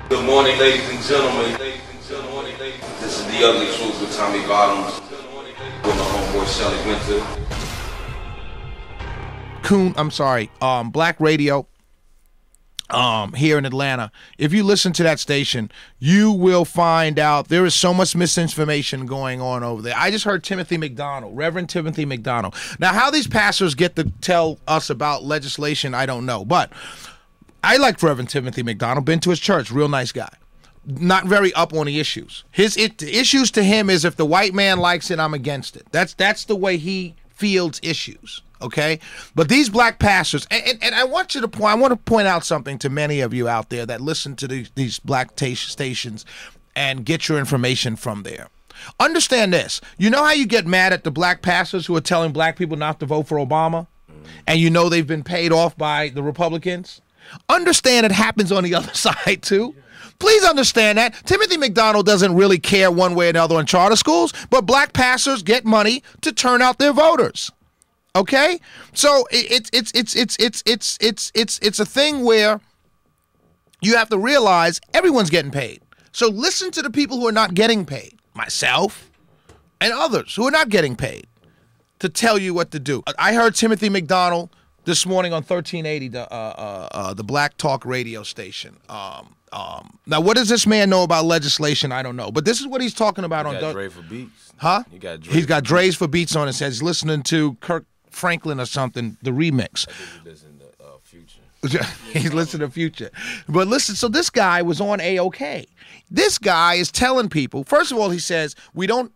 Good morning, ladies and gentlemen. This is The Ugly Truth with Tommy Bottoms. With my homeboy Shelly Winter. Black Radio here in Atlanta. If you listen to that station, you will find out there is so much misinformation going on over there. I just heard Timothy McDonald, Reverend Timothy McDonald. Now, how these pastors get to tell us about legislation, I don't know. But I like Reverend Timothy McDonald, been to his church, real nice guy. Not very up on the issues. The issues to him is if the white man likes it, I'm against it. That's the way he fields issues. Okay, but these black pastors, and I want to point out something to many of you out there that listen to these black stations and get your information from there. Understand this. You know how you get mad at the black pastors who are telling black people not to vote for Obama, and you know they've been paid off by the Republicans? Understand it happens on the other side too. Please understand that. Timothy McDonald doesn't really care one way or another on charter schools, but black pastors get money to turn out their voters. Okay, so it's a thing where you have to realize everyone's getting paid. So listen to the people who are not getting paid, myself and others who are not getting paid, to tell you what to do. I heard Timothy McDonald this morning on 1380, the Black Talk radio station. Now, what does this man know about legislation? I don't know, but this is what he's talking about on Dre for beats. Huh? He's got Dre's for beats on it. Says he's listening to Kirk Franklin or something, the remix. I think he listens to Future. He's listening to Future. But listen, so this guy was on AOK. This guy is telling people, first of all, he says,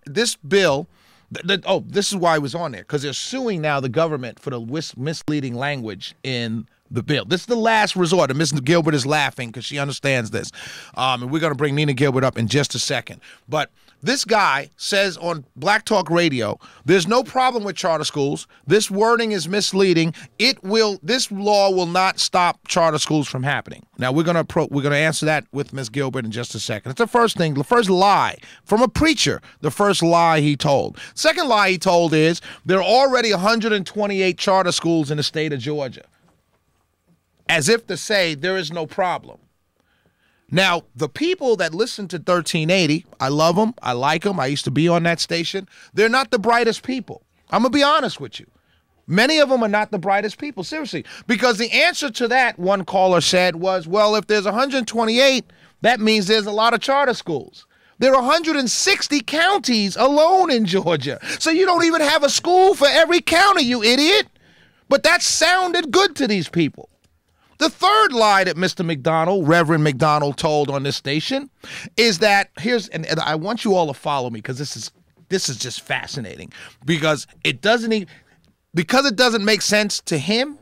this bill, this is why he was on there, because they're suing now the government for the misleading language in the bill. This is the last resort, and Ms. Gilbert is laughing because she understands this. And we're going to bring Nina Gilbert up in just a second. But this guy says on Black Talk Radio, there's no problem with charter schools. This wording is misleading. This law will not stop charter schools from happening. Now we're going to answer that with Ms. Gilbert in just a second. It's the first thing, the first lie from a preacher, the first lie he told. Second lie he told is there are already 128 charter schools in the state of Georgia. As if to say there is no problem. Now, the people that listen to 1380, I love them, I like them, I used to be on that station, they're not the brightest people. I'm going to be honest with you. Many of them are not the brightest people, seriously. Because the answer to that, one caller said, was, well, if there's 128, that means there's a lot of charter schools. There are 160 counties alone in Georgia. So you don't even have a school for every county, you idiot. But that sounded good to these people. The third lie that Mr. McDonald, Reverend McDonald, told on this station is that and I want you all to follow me because this is just fascinating because it doesn't make sense to him.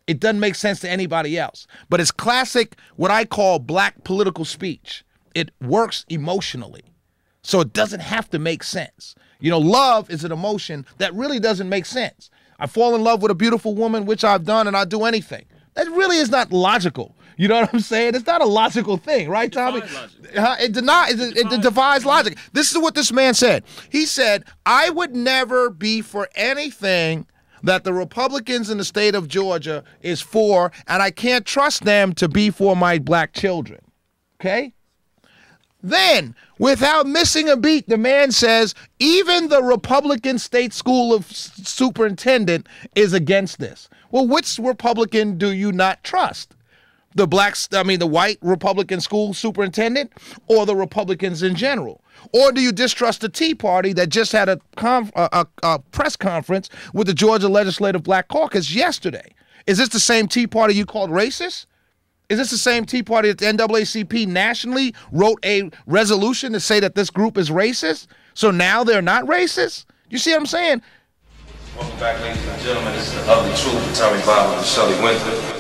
It doesn't make sense to anybody else. But it's classic, what I call black political speech. It works emotionally, so it doesn't have to make sense. You know, love is an emotion that really doesn't make sense. I fall in love with a beautiful woman, which I've done, and I'll do anything. That really is not logical. You know what I'm saying? It's not a logical thing, right, Tommy? It defies logic. This is what this man said. He said, I would never be for anything that the Republicans in the state of Georgia is for, and I can't trust them to be for my black children. Okay? Then, without missing a beat, the man says, even the Republican state school of superintendent is against this. Well, which Republican do you not trust? The white Republican school superintendent or the Republicans in general? Or do you distrust the Tea Party that just had a press conference with the Georgia Legislative Black Caucus yesterday? Is this the same Tea Party you called racist? Is this the same Tea Party that the NAACP nationally wrote a resolution to say that this group is racist? So now they're not racist? You see what I'm saying? Welcome back, ladies and gentlemen. This is The Ugly Truth with Tommy Bottoms and Shelly Winter.